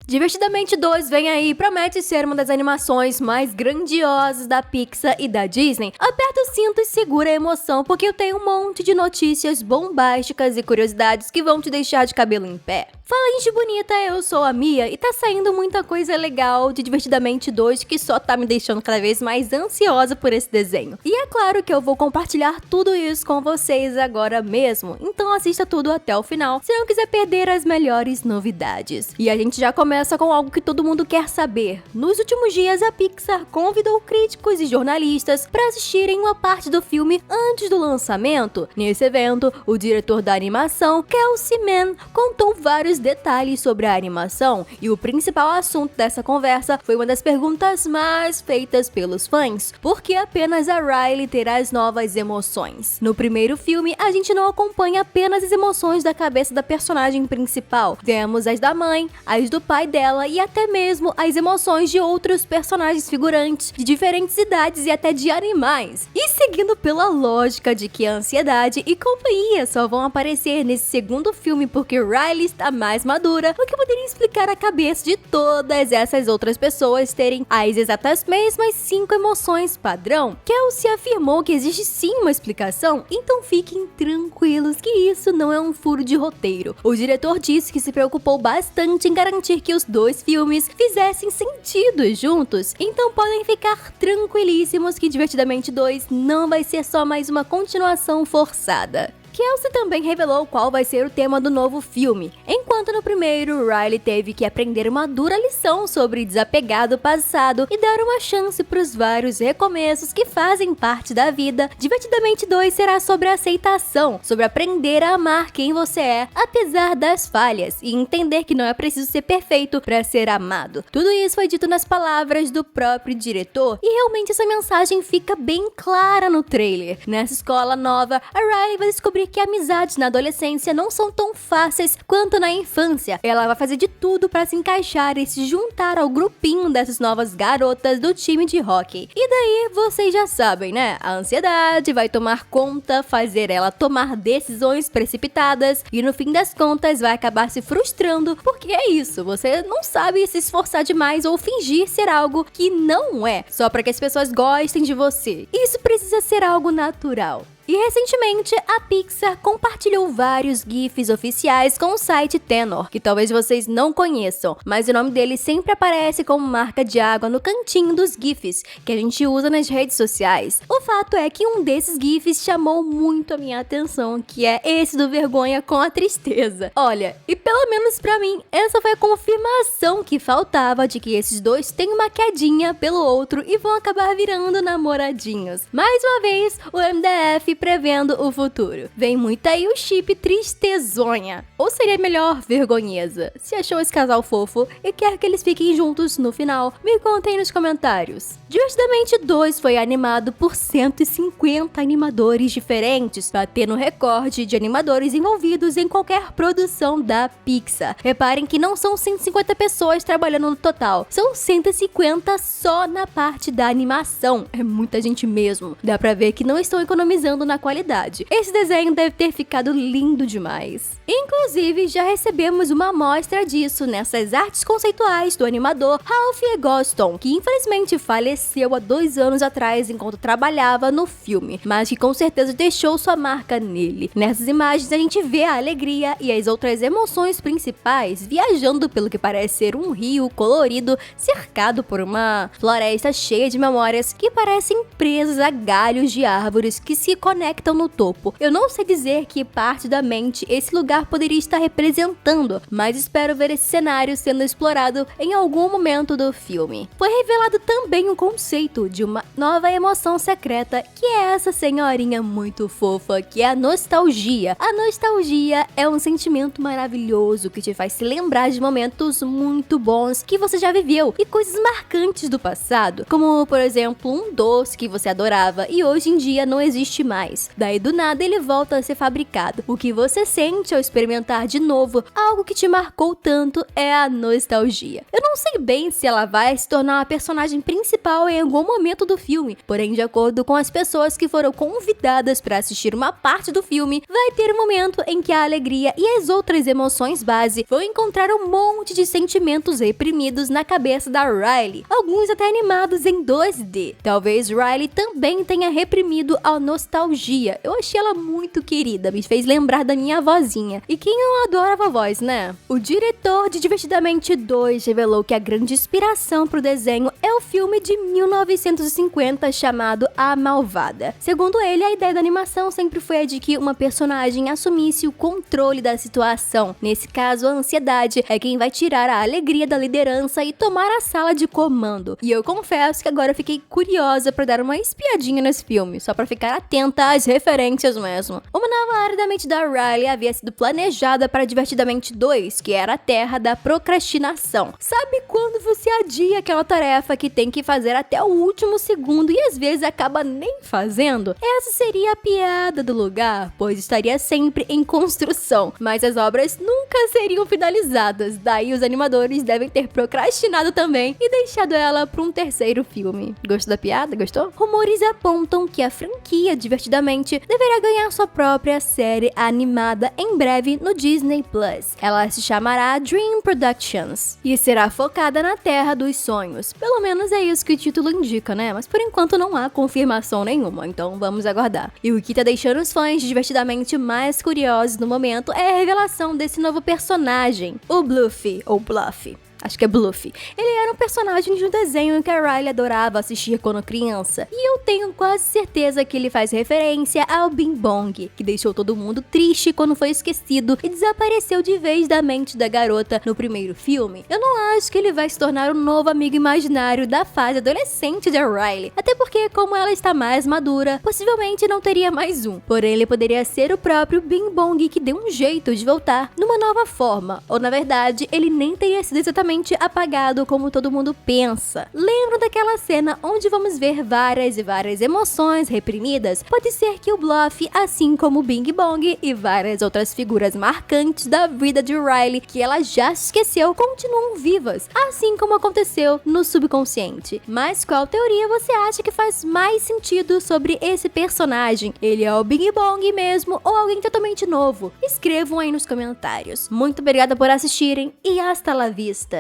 Divertidamente 2 vem aí e promete ser uma das animações mais grandiosas da Pixar e da Disney. Aperta o cinto e segura a emoção, porque eu tenho um monte de notícias bombásticas e curiosidades que vão te deixar de cabelo em pé. Fala, gente bonita, eu sou a Mia e tá saindo muita coisa legal de Divertidamente 2 que só tá me deixando cada vez mais ansiosa por esse desenho. E é claro que eu vou compartilhar tudo isso com vocês agora mesmo, então assista tudo até o final se não quiser perder as melhores novidades. E a gente já começa com algo que todo mundo quer saber. Nos últimos dias, a Pixar convidou críticos e jornalistas para assistirem uma parte do filme antes do lançamento. Nesse evento, o diretor da animação, Kelsey Mann, contou vários detalhes sobre a animação, e o principal assunto dessa conversa foi uma das perguntas mais feitas pelos fãs: por que apenas a Riley terá as novas emoções? No primeiro filme, a gente não acompanha apenas as emoções da cabeça da personagem principal, temos as da mãe, as do pai dela e até mesmo as emoções de outros personagens figurantes, de diferentes idades e até de animais. E seguindo pela lógica de que a ansiedade e companhia só vão aparecer nesse segundo filme porque Riley está mais madura, o que poderia explicar a cabeça de todas essas outras pessoas terem as exatas mesmas 5 emoções padrão. Kelsey afirmou que existe sim uma explicação, então fiquem tranquilos que isso não é um furo de roteiro. O diretor disse que se preocupou bastante em garantir que os dois filmes fizessem sentido juntos, então podem ficar tranquilíssimos que Divertidamente 2 não vai ser só mais uma continuação forçada. Kelsey também revelou qual vai ser o tema do novo filme. Enquanto no primeiro, Riley teve que aprender uma dura lição sobre desapegar do passado e dar uma chance para os vários recomeços que fazem parte da vida, Divertidamente 2 será sobre aceitação, sobre aprender a amar quem você é, apesar das falhas, e entender que não é preciso ser perfeito para ser amado. Tudo isso foi dito nas palavras do próprio diretor, e realmente essa mensagem fica bem clara no trailer. Nessa escola nova, a Riley vai descobrir que amizades na adolescência não são tão fáceis quanto na infância. Ela vai fazer de tudo para se encaixar e se juntar ao grupinho dessas novas garotas do time de hóquei. E daí, vocês já sabem, né? A ansiedade vai tomar conta, fazer ela tomar decisões precipitadas e no fim das contas vai acabar se frustrando, porque é isso, você não sabe se esforçar demais ou fingir ser algo que não é, só para que as pessoas gostem de você. Isso precisa ser algo natural. E recentemente, a Pixar compartilhou vários GIFs oficiais com o site Tenor, que talvez vocês não conheçam, mas o nome dele sempre aparece como marca de água no cantinho dos GIFs, que a gente usa nas redes sociais. O fato é que um desses GIFs chamou muito a minha atenção, que é esse do vergonha com a tristeza. Olha, e pelo menos pra mim, essa foi a confirmação que faltava de que esses dois têm uma quedinha pelo outro e vão acabar virando namoradinhos. Mais uma vez, o MDF prevendo o futuro. Vem muito aí o chip tristezonha. Ou seria melhor vergonheza? Se achou esse casal fofo e quer que eles fiquem juntos no final, me contem nos comentários. Divertidamente 2 foi animado por 150 animadores diferentes, batendo recorde de animadores envolvidos em qualquer produção da Pixar. Reparem que não são 150 pessoas trabalhando no total, são 150 só na parte da animação. É muita gente mesmo. Dá pra ver que não estão economizando na qualidade. Esse desenho deve ter ficado lindo demais. Inclusive, já recebemos uma amostra disso nessas artes conceituais do animador Ralph Eggleston, que infelizmente faleceu há 2 anos atrás enquanto trabalhava no filme, mas que com certeza deixou sua marca nele. Nessas imagens a gente vê a alegria e as outras emoções principais viajando pelo que parece ser um rio colorido cercado por uma floresta cheia de memórias que parecem presas a galhos de árvores que se conectam no topo. Eu não sei dizer que parte da mente esse lugar poderia estar representando, mas espero ver esse cenário sendo explorado em algum momento do filme. Foi revelado também o conceito de uma nova emoção secreta, que é essa senhorinha muito fofa, que é a nostalgia. A nostalgia é um sentimento maravilhoso que te faz se lembrar de momentos muito bons que você já viveu e coisas marcantes do passado, como por exemplo um doce que você adorava e hoje em dia não existe mais. Daí do nada ele volta a ser fabricado. O que você sente ao experimentar de novo algo que te marcou tanto é a nostalgia. Eu não sei bem se ela vai se tornar a personagem principal em algum momento do filme, porém, de acordo com as pessoas que foram convidadas para assistir uma parte do filme, vai ter um momento em que a alegria e as outras emoções base vão encontrar um monte de sentimentos reprimidos na cabeça da Riley, alguns até animados em 2D. Talvez Riley também tenha reprimido a nostalgia. Eu achei ela muito querida, me fez lembrar da minha avózinha. E quem não adora a vovós, né? O diretor de Divertidamente 2 revelou que a grande inspiração pro desenho é o filme de 1950 chamado A Malvada. Segundo ele, a ideia da animação sempre foi a de que uma personagem assumisse o controle da situação. Nesse caso, a ansiedade é quem vai tirar a alegria da liderança e tomar a sala de comando. E eu confesso que agora eu fiquei curiosa pra dar uma espiadinha nesse filme, só pra ficar atenta às referências mesmo. Uma nova área da mente da Riley havia sido planejada para Divertidamente 2, que era a terra da procrastinação. Sabe quando você adia aquela tarefa que tem que fazer até o último segundo e às vezes acaba nem fazendo? Essa seria a piada do lugar, pois estaria sempre em construção, mas as obras nunca seriam finalizadas, daí os animadores devem ter procrastinado também e deixado ela para um terceiro filme. Gostou da piada? Gostou? Rumores apontam que a franquia Divertidamente deverá ganhar sua própria série animada em breve no Disney Plus. Ela se chamará Dream Productions e será focada na Terra dos Sonhos. Pelo menos é isso que o título indica, né? Mas por enquanto não há confirmação nenhuma, então vamos aguardar. E o que tá deixando os fãs de Divertidamente mais curiosos no momento é a revelação desse novo personagem, o Bluffy, ou Bluffy. Acho que é Bluffy. Ele era um personagem de um desenho que a Riley adorava assistir quando criança. E eu tenho quase certeza que ele faz referência ao Bing Bong, que deixou todo mundo triste quando foi esquecido e desapareceu de vez da mente da garota no primeiro filme. Eu não acho que ele vai se tornar um novo amigo imaginário da fase adolescente da Riley. Até porque, como ela está mais madura, possivelmente não teria mais um. Porém, ele poderia ser o próprio Bing Bong que deu um jeito de voltar numa nova forma. Ou, na verdade, ele nem teria sido exatamente apagado como todo mundo pensa. Lembra daquela cena onde vamos ver várias e várias emoções reprimidas? Pode ser que o Bluffy, assim como o Bing Bong e várias outras figuras marcantes da vida de Riley que ela já esqueceu, continuam vivas, assim como aconteceu no subconsciente. Mas qual teoria você acha que faz mais sentido sobre esse personagem? Ele é o Bing Bong mesmo ou alguém totalmente novo? Escrevam aí nos comentários. Muito obrigada por assistirem e hasta la vista!